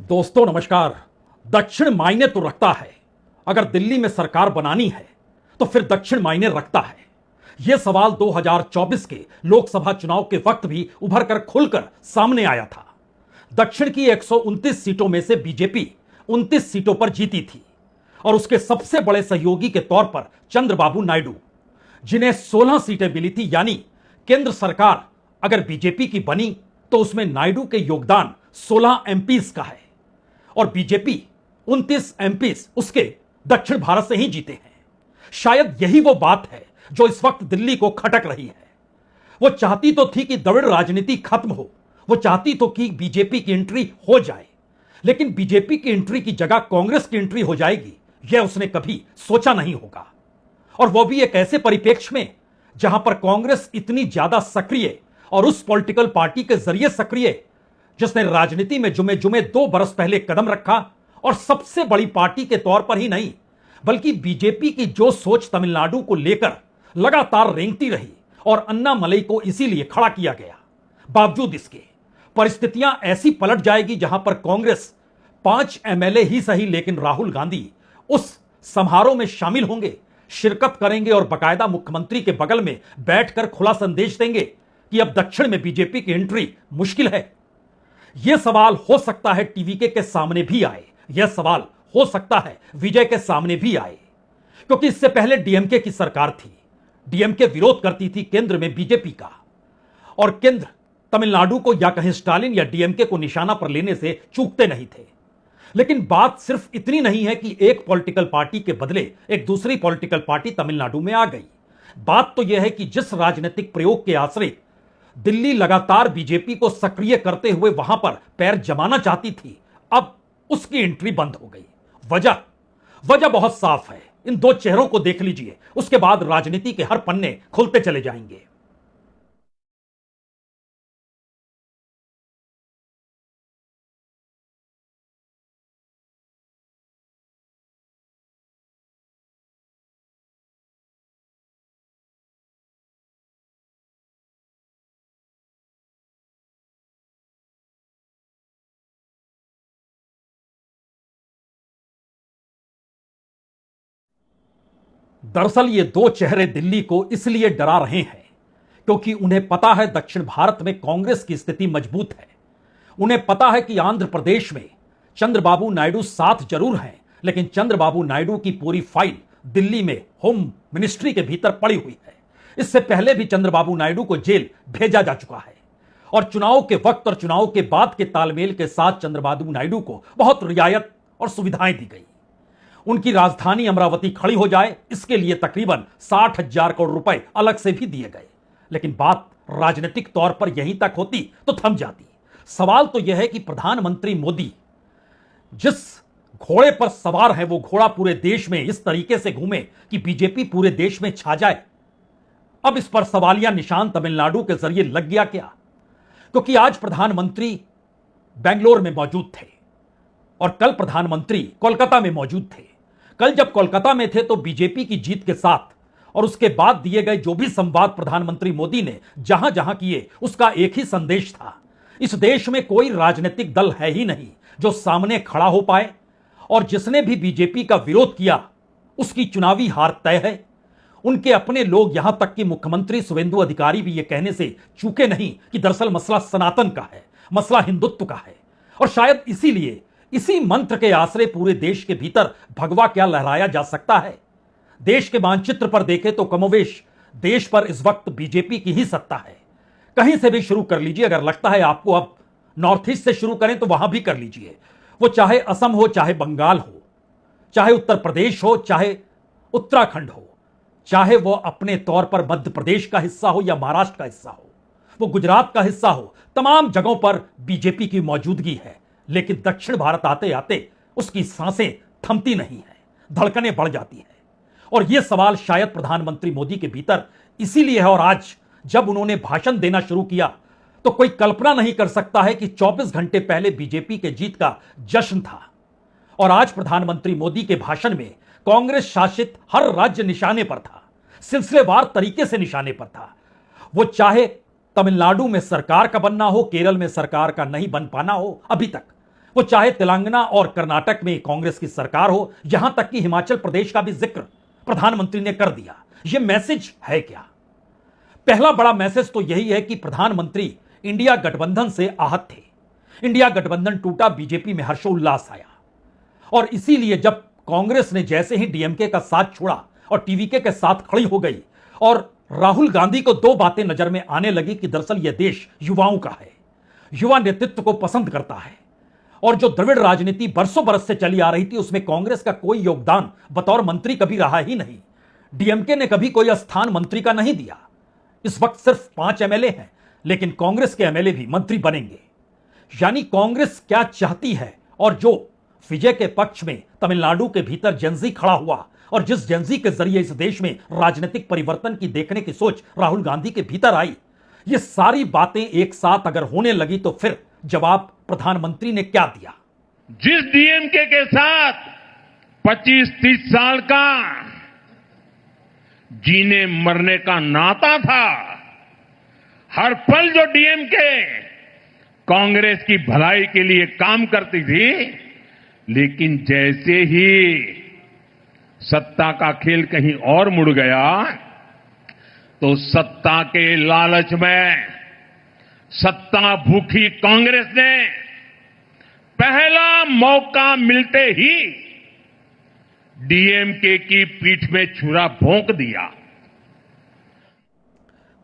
दोस्तों नमस्कार। दक्षिण मायने तो रखता है। अगर दिल्ली में सरकार बनानी है तो फिर दक्षिण मायने रखता है। यह सवाल 2024 के लोकसभा चुनाव के वक्त भी उभर कर खुलकर सामने आया था। दक्षिण की 129 सीटों में से बीजेपी 29 सीटों पर जीती थी और उसके सबसे बड़े सहयोगी के तौर पर चंद्रबाबू नायडू, जिन्हें 16 सीटें मिली थी। यानी केंद्र सरकार अगर बीजेपी की बनी तो उसमें नायडू के योगदान 16 एमपीज का है और बीजेपी 29 एमपीज उसके दक्षिण भारत से ही जीते हैं। शायद यही वो बात है जो इस वक्त दिल्ली को खटक रही है। वो चाहती तो थी कि द्रविड़ राजनीति खत्म हो, वो चाहती तो कि बीजेपी की एंट्री हो जाए, लेकिन बीजेपी की एंट्री की जगह कांग्रेस की एंट्री हो जाएगी यह उसने कभी सोचा नहीं होगा। और वो भी एक ऐसे परिप्रेक्ष्य में जहां पर कांग्रेस इतनी ज्यादा सक्रिय और उस पॉलिटिकल पार्टी के जरिए सक्रिय जिसने राजनीति में जुमे जुमे 2 बरस पहले कदम रखा और सबसे बड़ी पार्टी के तौर पर ही नहीं बल्कि बीजेपी की जो सोच तमिलनाडु को लेकर लगातार रेंगती रही और अन्नामलई को इसीलिए खड़ा किया गया। बावजूद इसके परिस्थितियां ऐसी पलट जाएगी जहां पर कांग्रेस 5 एमएलए ही सही लेकिन राहुल गांधी उस समारोह में शामिल होंगे, शिरकत करेंगे और बाकायदा मुख्यमंत्री के बगल में बैठकर खुला संदेश देंगे कि अब दक्षिण में बीजेपी की एंट्री मुश्किल है। यह सवाल हो सकता है टीवीके के सामने भी आए, यह सवाल हो सकता है विजय के सामने भी आए, क्योंकि इससे पहले डीएमके की सरकार थी। डीएमके विरोध करती थी केंद्र में बीजेपी का और केंद्र तमिलनाडु को या कहीं स्टालिन या डीएमके को निशाना पर लेने से चूकते नहीं थे। लेकिन बात सिर्फ इतनी नहीं है कि एक पॉलिटिकल पार्टी के बदले एक दूसरी पॉलिटिकल पार्टी तमिलनाडु में आ गई। बात तो यह है कि जिस राजनीतिक प्रयोग के आश्रय दिल्ली लगातार बीजेपी को सक्रिय करते हुए वहां पर पैर जमाना चाहती थी, अब उसकी एंट्री बंद हो गई। वजह बहुत साफ है। इन 2 चेहरों को देख लीजिए, उसके बाद राजनीति के हर पन्ने खुलते चले जाएंगे। दरअसल ये 2 चेहरे दिल्ली को इसलिए डरा रहे हैं क्योंकि उन्हें पता है दक्षिण भारत में कांग्रेस की स्थिति मजबूत है। उन्हें पता है कि आंध्र प्रदेश में चंद्रबाबू नायडू साथ जरूर हैं, लेकिन चंद्रबाबू नायडू की पूरी फाइल दिल्ली में होम मिनिस्ट्री के भीतर पड़ी हुई है। इससे पहले भी चंद्रबाबू नायडू को जेल भेजा जा चुका है और चुनाव के वक्त और चुनाव के बाद के तालमेल के साथ चंद्रबाबू नायडू को बहुत रियायत और सुविधाएं दी गई। उनकी राजधानी अमरावती खड़ी हो जाए इसके लिए तकरीबन 60,000 करोड़ रुपए अलग से भी दिए गए। लेकिन बात राजनीतिक तौर पर यहीं तक होती तो थम जाती। सवाल तो यह है कि प्रधानमंत्री मोदी जिस घोड़े पर सवार है वो घोड़ा पूरे देश में इस तरीके से घूमे कि बीजेपी पूरे देश में छा जाए। अब इस पर सवालिया निशान तमिलनाडु के जरिए लग गया क्या? क्योंकि आज प्रधानमंत्री बेंगलोर में मौजूद थे और कल प्रधानमंत्री कोलकाता में मौजूद थे। कल जब कोलकाता में थे तो बीजेपी की जीत के साथ और उसके बाद दिए गए जो भी संवाद प्रधानमंत्री मोदी ने जहां जहां किए उसका एक ही संदेश था, इस देश में कोई राजनीतिक दल है ही नहीं जो सामने खड़ा हो पाए और जिसने भी बीजेपी का विरोध किया उसकी चुनावी हार तय है। उनके अपने लोग यहां तक कि मुख्यमंत्री शुवेंदु अधिकारी भी यह कहने से चूके नहीं कि दरअसल मसला सनातन का है, मसला हिंदुत्व का है। और शायद इसीलिए इसी मंत्र के आश्रय पूरे देश के भीतर भगवा क्या लहराया जा सकता है। देश के मानचित्र पर देखें तो कमोवेश देश पर इस वक्त बीजेपी की ही सत्ता है। कहीं से भी शुरू कर लीजिए, अगर लगता है आपको अब नॉर्थ ईस्ट से शुरू करें तो वहां भी कर लीजिए। वो चाहे असम हो, चाहे बंगाल हो, चाहे उत्तर प्रदेश हो, चाहे उत्तराखंड हो, चाहे वो अपने तौर पर मध्य प्रदेश का हिस्सा हो या महाराष्ट्र का हिस्सा हो, वो गुजरात का हिस्सा हो, तमाम जगहों पर बीजेपी की मौजूदगी है। लेकिन दक्षिण भारत आते आते उसकी सांसें थमती नहीं है, धड़कनें बढ़ जाती हैं। और यह सवाल शायद प्रधानमंत्री मोदी के भीतर इसीलिए है। और आज जब उन्होंने भाषण देना शुरू किया तो कोई कल्पना नहीं कर सकता है कि 24 घंटे पहले बीजेपी के जीत का जश्न था और आज प्रधानमंत्री मोदी के भाषण में कांग्रेस शासित हर राज्य निशाने पर था, सिलसिलेवार तरीके से निशाने पर था। वो चाहे तमिलनाडु में सरकार का बनना हो, केरल में सरकार का नहीं बन पाना हो, अभी तक वो चाहे तेलंगाना और कर्नाटक में कांग्रेस की सरकार हो, यहां तक कि हिमाचल प्रदेश का भी जिक्र प्रधानमंत्री ने कर दिया। यह मैसेज है क्या? पहला बड़ा मैसेज तो यही है कि प्रधानमंत्री इंडिया गठबंधन से आहत थे। इंडिया गठबंधन टूटा, बीजेपी में हर्षोल्लास आया, और इसीलिए जब कांग्रेस ने जैसे ही डीएमके का साथ छोड़ा और टीवीके के साथ खड़ी हो गई, और राहुल गांधी को दो बातें नजर में आने लगी कि दरअसल यह देश युवाओं का है, युवा नेतृत्व को पसंद करता है, और जो द्रविड़ राजनीति बरसों बरस से चली आ रही थी उसमें कांग्रेस का कोई योगदान बतौर मंत्री कभी रहा ही नहीं। डीएमके ने कभी कोई स्थान मंत्री का नहीं दिया। इस वक्त सिर्फ 5 एमएलए हैं, लेकिन कांग्रेस के एमएलए भी मंत्री बनेंगे। यानी कांग्रेस क्या चाहती है, और जो विजय के पक्ष में तमिलनाडु के भीतर जेंजी खड़ा हुआ, और जिस जेंजी के जरिए इस देश में राजनीतिक परिवर्तन की देखने की सोच राहुल गांधी के भीतर आई, ये सारी बातें एक साथ अगर होने लगी तो फिर जवाब प्रधानमंत्री ने क्या दिया? जिस डीएमके के साथ 25-30 साल का जीने मरने का नाता था, हर पल जो डीएमके कांग्रेस की भलाई के लिए काम करती थी, लेकिन जैसे ही सत्ता का खेल कहीं और मुड़ गया तो सत्ता के लालच में सत्ता भूखी कांग्रेस ने पहला मौका मिलते ही डीएमके की पीठ में छुरा भोंक दिया।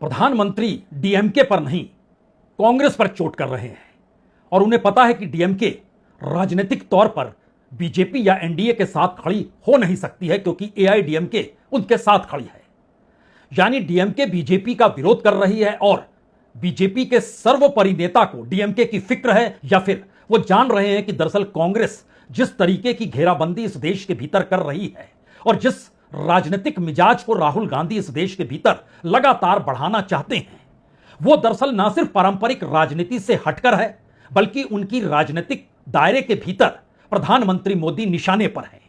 प्रधानमंत्री डीएमके पर नहीं, कांग्रेस पर चोट कर रहे हैं, और उन्हें पता है कि डीएमके राजनीतिक तौर पर बीजेपी या एनडीए के साथ खड़ी हो नहीं सकती है, क्योंकि एआईडीएमके उनके साथ खड़ी है। यानी डीएमके बीजेपी का विरोध कर रही है, और बीजेपी के सर्वोपरि नेता को डीएमके की फिक्र है, या फिर वो जान रहे हैं कि दरअसल कांग्रेस जिस तरीके की घेराबंदी इस देश के भीतर कर रही है, और जिस राजनीतिक मिजाज को राहुल गांधी इस देश के भीतर लगातार बढ़ाना चाहते हैं, वो दरअसल न सिर्फ पारंपरिक राजनीति से हटकर है, बल्कि उनकी राजनीतिक दायरे के भीतर प्रधानमंत्री मोदी निशाने पर हैं।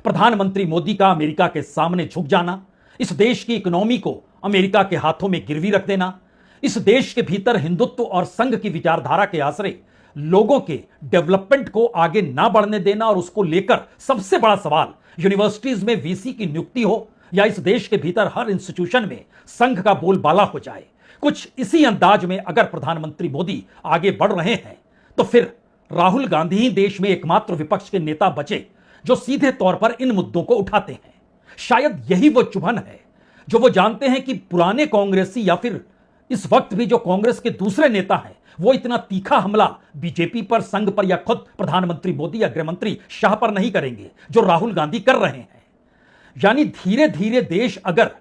प्रधानमंत्री मोदी का अमेरिका के सामने झुक जाना, इस देश की इकोनॉमी को अमेरिका के हाथों में गिरवी रख देना, इस देश के भीतर हिंदुत्व और संघ की विचारधारा के आश्रय लोगों के डेवलपमेंट को आगे ना बढ़ने देना, और उसको लेकर सबसे बड़ा सवाल यूनिवर्सिटीज में वीसी की नियुक्ति हो, या इस देश के भीतर हर इंस्टीट्यूशन में संघ का बोलबाला हो जाए। कुछ इसी अंदाज में अगर प्रधानमंत्री मोदी आगे बढ़ रहे हैं, तो फिर राहुल गांधी ही देश में एकमात्र विपक्ष के नेता बचे जो सीधे तौर पर इन मुद्दों को उठाते हैं। शायद यही वो चुभन है जो वो जानते हैं कि पुराने कांग्रेसी, या फिर इस वक्त भी जो कांग्रेस के दूसरे नेता हैं, वो इतना तीखा हमला बीजेपी पर, संघ पर, या खुद प्रधानमंत्री मोदी या गृहमंत्री शाह पर नहीं करेंगे जो राहुल गांधी कर रहे हैं। यानी धीरे धीरे देश अगर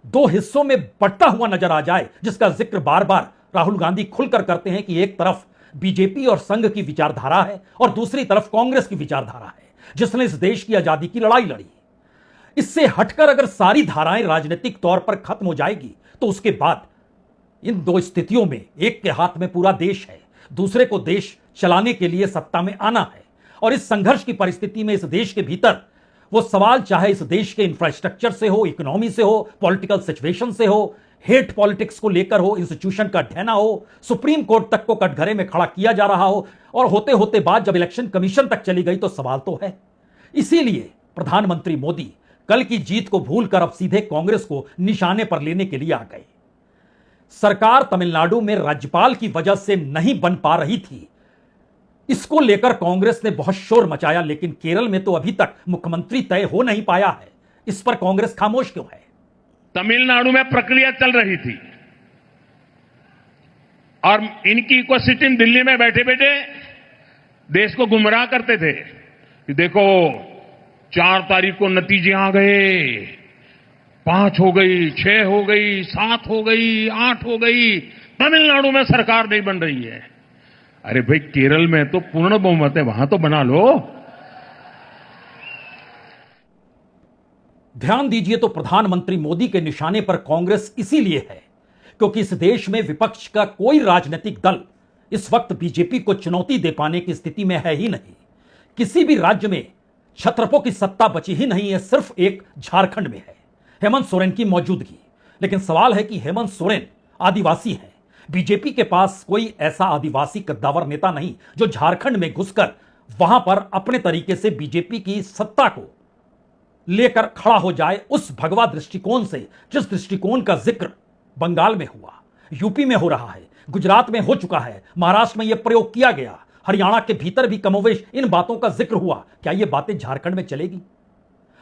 दो हिस्सों में बंटता हुआ नजर आ जाए, जिसका जिक्र बार बार राहुल गांधी खुलकर करते हैं कि एक तरफ बीजेपी और संघ की विचारधारा है, और दूसरी तरफ कांग्रेस की विचारधारा है जिसने इस देश की आजादी की लड़ाई लड़ी। इससे हटकर अगर सारी धाराएं राजनीतिक तौर पर खत्म हो जाएगी, तो उसके बाद इन दो स्थितियों में एक के हाथ में पूरा देश है, दूसरे को देश चलाने के लिए सत्ता में आना है। और इस संघर्ष की परिस्थिति में इस देश के भीतर वो सवाल चाहे इस देश के इंफ्रास्ट्रक्चर से हो, इकोनॉमी से हो, पॉलिटिकल सिचुएशन से हो, हेट पॉलिटिक्स को लेकर हो, इंस्टीट्यूशन का ढहना हो, सुप्रीम कोर्ट तक को कटघरे में खड़ा किया जा रहा हो, और होते होते बाद जब इलेक्शन कमीशन तक चली गई तो सवाल तो है। इसीलिए प्रधानमंत्री मोदी कल की जीत को भूलकर अब सीधे कांग्रेस को निशाने पर लेने के लिए आ गए। सरकार तमिलनाडु में राज्यपाल की वजह से नहीं बन पा रही थी, इसको लेकर कांग्रेस ने बहुत शोर मचाया, लेकिन केरल में तो अभी तक मुख्यमंत्री तय हो नहीं पाया है। इस पर कांग्रेस खामोश क्यों है? तमिलनाडु में प्रक्रिया चल रही थी, और इनकी इकोसिस्टम दिल्ली में बैठे बैठे देश को गुमराह करते थे कि देखो 4 तारीख को नतीजे आ गए, 5 हो गई, 6 हो गई, 7 हो गई, 8 हो गई, तमिलनाडु में सरकार नहीं बन रही है। अरे भाई, केरल में तो पूर्ण बहुमत है, वहां तो बना लो। ध्यान दीजिए, तो प्रधानमंत्री मोदी के निशाने पर कांग्रेस इसीलिए है क्योंकि इस देश में विपक्ष का कोई राजनीतिक दल इस वक्त बीजेपी को चुनौती दे पाने की स्थिति में है ही नहीं। किसी भी राज्य में छत्रपों की सत्ता बची ही नहीं है, सिर्फ एक झारखंड में है, हेमंत सोरेन की मौजूदगी। लेकिन सवाल है कि हेमंत सोरेन आदिवासी हैं, बीजेपी के पास कोई ऐसा आदिवासी कद्दावर नेता नहीं जो झारखंड में घुसकर वहां पर अपने तरीके से बीजेपी की सत्ता को लेकर खड़ा हो जाए उस भगवा दृष्टिकोण से, जिस दृष्टिकोण का जिक्र बंगाल में हुआ, यूपी में हो रहा है, गुजरात में हो चुका है, महाराष्ट्र में यह प्रयोग किया गया, हरियाणा के भीतर भी कमोवेश इन बातों का जिक्र हुआ। क्या यह बातें झारखंड में चलेगी?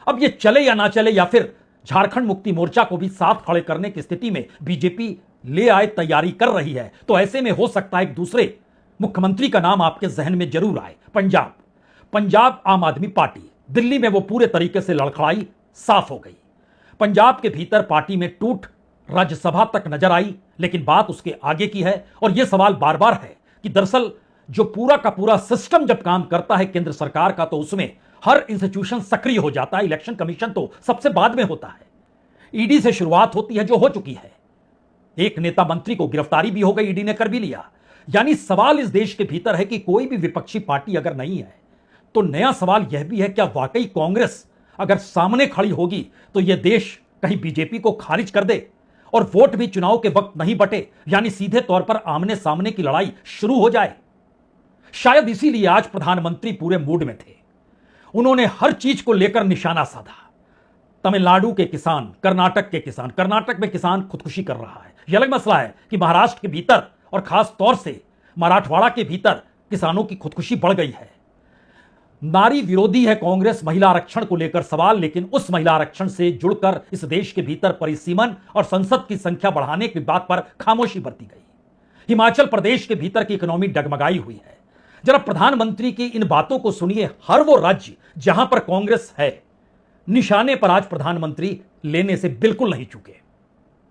अब यह चले या ना चले, या फिर झारखंड मुक्ति मोर्चा को भी साथ खड़े करने की स्थिति में बीजेपी ले आए तैयारी कर रही है, तो ऐसे में हो सकता है एक दूसरे मुख्यमंत्री का नाम आपके जहन में जरूर आए, पंजाब आम आदमी पार्टी। दिल्ली में वो पूरे तरीके से लड़खड़ाई साफ हो गई। पंजाब के भीतर पार्टी में टूट राज्यसभा तक नजर आई, लेकिन बात उसके आगे की है। और यह सवाल बार बार है कि दरअसल जो पूरा का पूरा सिस्टम जब काम करता है केंद्र सरकार का, तो उसमें हर इंस्टीट्यूशन सक्रिय हो जाता है। इलेक्शन कमीशन तो सबसे बाद में होता है, ईडी से शुरुआत होती है, जो हो चुकी है। एक नेता मंत्री को गिरफ्तारी भी हो गई, ईडी ने कर भी लिया। यानी सवाल इस देश के भीतर है कि कोई भी विपक्षी पार्टी अगर नहीं है, तो नया सवाल यह भी है, क्या वाकई कांग्रेस अगर सामने खड़ी होगी तो यह देश कहीं बीजेपी को खारिज कर दे और वोट भी चुनाव के वक्त नहीं बटे, यानी सीधे तौर पर आमने सामने की लड़ाई शुरू हो जाए। शायद इसीलिए आज प्रधानमंत्री पूरे मूड में थे। उन्होंने हर चीज को लेकर निशाना साधा। तमिलनाडु के किसान, कर्नाटक के किसान, कर्नाटक में किसान खुदकुशी कर रहा है, यह अलग मसला है कि महाराष्ट्र के भीतर और खास तौर से मराठवाड़ा के भीतर किसानों की खुदकुशी बढ़ गई है। नारी विरोधी है कांग्रेस महिला आरक्षण को लेकर सवाल, लेकिन उस महिला आरक्षण से जुड़कर इस देश के भीतर परिसीमन और संसद की संख्या बढ़ाने की बात पर खामोशी बरती गई। हिमाचल प्रदेश के भीतर की इकोनॉमी डगमगाई हुई है। जरा प्रधानमंत्री की इन बातों को सुनिए। हर वो राज्य जहां पर कांग्रेस है, निशाने पर आज प्रधानमंत्री लेने से बिल्कुल नहीं चूके।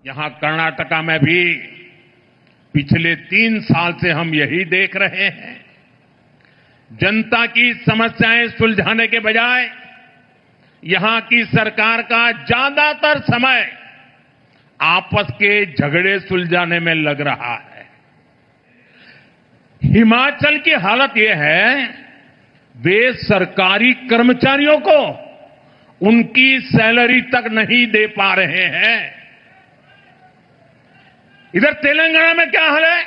यहां कर्नाटका में भी पिछले 3 साल से हम यही देख रहे हैं, जनता की समस्याएं सुलझाने के बजाय यहां की सरकार का ज्यादातर समय आपस के झगड़े सुलझाने में लग रहा है। हिमाचल की हालत यह है, वे सरकारी कर्मचारियों को उनकी सैलरी तक नहीं दे पा रहे हैं। इधर तेलंगाना में क्या हाल है?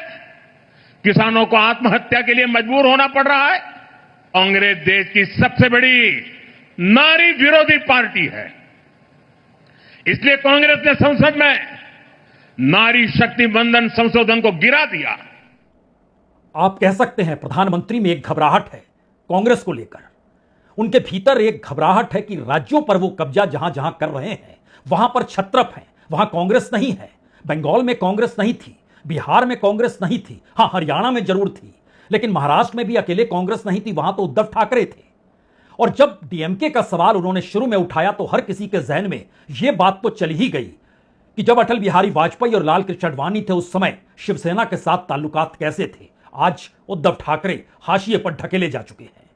किसानों को आत्महत्या के लिए मजबूर होना पड़ रहा है। कांग्रेस देश की सबसे बड़ी नारी विरोधी पार्टी है, इसलिए कांग्रेस ने संसद में नारी शक्ति बंधन संशोधन को गिरा दिया। आप कह सकते हैं प्रधानमंत्री में एक घबराहट है कांग्रेस को लेकर। उनके भीतर एक घबराहट है कि राज्यों पर वो कब्जा जहां जहां कर रहे हैं वहां पर छत्रप हैं, वहां कांग्रेस नहीं है। बंगाल में कांग्रेस नहीं थी, बिहार में कांग्रेस नहीं थी, हां हरियाणा में जरूर थी, लेकिन महाराष्ट्र में भी अकेले कांग्रेस नहीं थी, वहां तो उद्धव ठाकरे थे। और जब डीएमके का सवाल उन्होंने शुरू में उठाया तो हर किसी के जहन में यह बात तो चली ही गई कि जब अटल बिहारी वाजपेयी और लाल कृष्ण आडवाणी थे उस समय शिवसेना के साथ ताल्लुकात कैसे थे। आज उद्धव ठाकरे हाशिए पर ढकेले जा चुके हैं।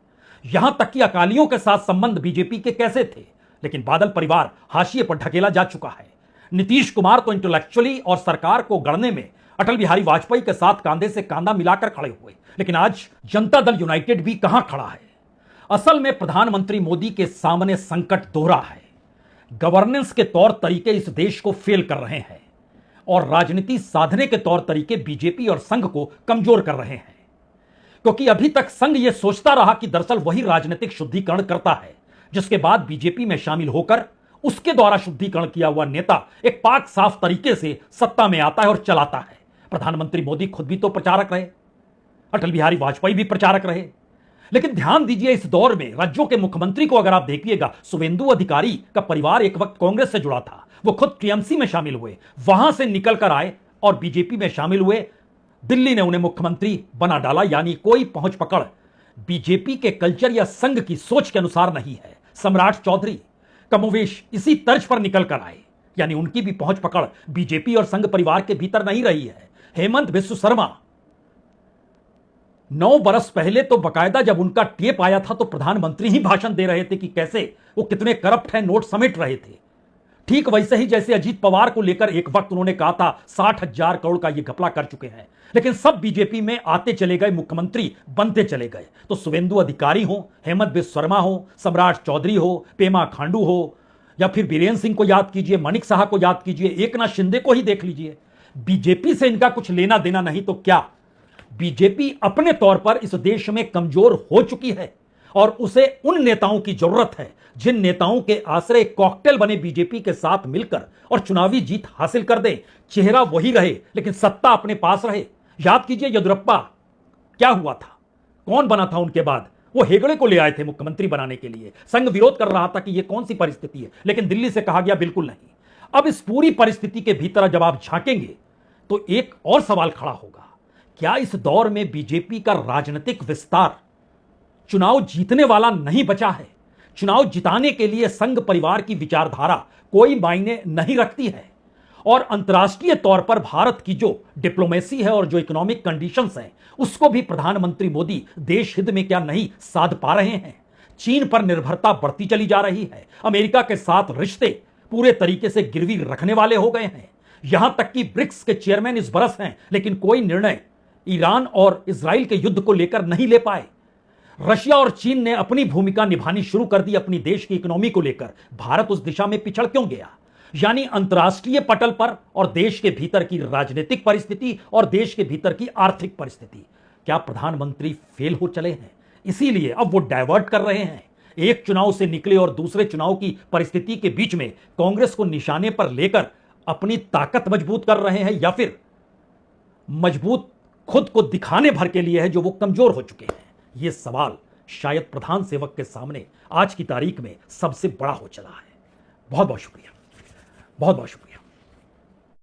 यहां तक कि अकालियों के साथ संबंध बीजेपी के कैसे थे, लेकिन बादल परिवार हाशिए पर ढकेला जा चुका है। नीतीश कुमार तो इंटेलेक्चुअली और सरकार को गढ़ने में अटल बिहारी वाजपेयी के साथ कांधे से कांधा मिलाकर खड़े हुए, लेकिन आज जनता दल यूनाइटेड भी कहां खड़ा है। असल में प्रधानमंत्री मोदी के सामने संकट दोहरा है। गवर्नेंस के तौर तरीके इस देश को फेल कर रहे हैं और राजनीति साधने के तौर तरीके बीजेपी और संघ को कमजोर कर रहे हैं, क्योंकि अभी तक संघ यह सोचता रहा कि दरअसल वही राजनीतिक शुद्धिकरण करता है, जिसके बाद बीजेपी में शामिल होकर उसके द्वारा शुद्धिकरण किया हुआ नेता एक पाक साफ तरीके से सत्ता में आता है और चलाता है। प्रधानमंत्री मोदी खुद भी तो प्रचारक रहे, अटल बिहारी वाजपेयी भी प्रचारक रहे, लेकिन ध्यान दीजिए इस दौर में राज्यों के मुख्यमंत्री को अगर आप देखिएगा, शुभेंदु अधिकारी का परिवार एक वक्त कांग्रेस से जुड़ा था, वो खुद टीएमसी में शामिल हुए, वहां से निकल कर आए और बीजेपी में शामिल हुए। दिल्ली ने उन्हें मुख्यमंत्री बना डाला, यानी कोई पहुंच पकड़ बीजेपी के कल्चर या संघ की सोच के अनुसार नहीं है। सम्राट चौधरी कमोवेश इसी तर्ज पर निकल कर आए, यानी उनकी भी पहुंच पकड़ बीजेपी और संघ परिवार के भीतर नहीं रही है। हेमंत बिस्व शर्मा 9 बरस पहले तो बकायदा जब उनका टेप आया था तो प्रधानमंत्री ही भाषण दे रहे थे कि कैसे वो कितने करप्ट हैं, नोट समेट रहे थे। ठीक वैसे ही जैसे अजीत पवार को लेकर एक वक्त उन्होंने कहा था 60,000 करोड़ का ये घपला कर चुके हैं, लेकिन सब बीजेपी में आते चले गए, मुख्यमंत्री बनते चले गए। तो शुभेंदु अधिकारी हो, हेमंत बिस्व शर्मा हो, सम्राट चौधरी हो, पेमा खांडू हो, या फिर बीरेन्द्र सिंह को याद कीजिए, मानिक साहा को याद कीजिए, एकनाथ शिंदे को ही देख लीजिए। बीजेपी से इनका कुछ लेना देना नहीं तो क्या बीजेपी अपने तौर पर इस देश में कमजोर हो चुकी है, और उसे उन नेताओं की जरूरत है जिन नेताओं के आश्रय कॉकटेल बने बीजेपी के साथ मिलकर और चुनावी जीत हासिल कर दे। चेहरा वही रहे लेकिन सत्ता अपने पास रहे। याद कीजिए येदियुरप्पा क्या हुआ था, कौन बना था उनके बाद? वो हेगड़े को ले आए थे मुख्यमंत्री बनाने के लिए। संघ विरोध कर रहा था कि यह कौन सी परिस्थिति है, लेकिन दिल्ली से कहा गया बिल्कुल नहीं। अब इस पूरी परिस्थिति के भीतर जब आप झांकेंगे तो एक और सवाल खड़ा होगा, क्या इस दौर में बीजेपी का राजनीतिक विस्तार चुनाव जीतने वाला नहीं बचा है? चुनाव जिताने के लिए संघ परिवार की विचारधारा कोई मायने नहीं रखती है और अंतर्राष्ट्रीय तौर पर भारत की जो डिप्लोमेसी है और जो इकोनॉमिक कंडीशंस हैं उसको भी प्रधानमंत्री मोदी देश हित में क्या नहीं साध पा रहे हैं। चीन पर निर्भरता बढ़ती चली जा रही है। अमेरिका के साथ रिश्ते पूरे तरीके से गिरवी रखने वाले हो गए हैं। यहां तक कि ब्रिक्स के चेयरमैन इस बरस हैं, लेकिन कोई निर्णय ईरान और इजराइल के युद्ध को लेकर नहीं ले पाए। रशिया और चीन ने अपनी भूमिका निभानी शुरू कर दी अपनी देश की इकोनॉमी को लेकर। भारत उस दिशा में पिछड़ क्यों गया? यानी अंतर्राष्ट्रीय पटल पर और देश के भीतर की राजनीतिक परिस्थिति और देश के भीतर की आर्थिक परिस्थिति, क्या प्रधानमंत्री फेल हो चले हैं? इसीलिए अब वो डाइवर्ट कर रहे हैं। एक चुनाव से निकले और दूसरे चुनाव की परिस्थिति के बीच में कांग्रेस को निशाने पर लेकर अपनी ताकत मजबूत कर रहे हैं, या फिर मजबूत खुद को दिखाने भर के लिए है जो वो कमजोर हो चुके हैं? यह सवाल शायद प्रधान सेवक के सामने आज की तारीख में सबसे बड़ा हो चला है। बहुत बहुत शुक्रिया, बहुत बहुत शुक्रिया।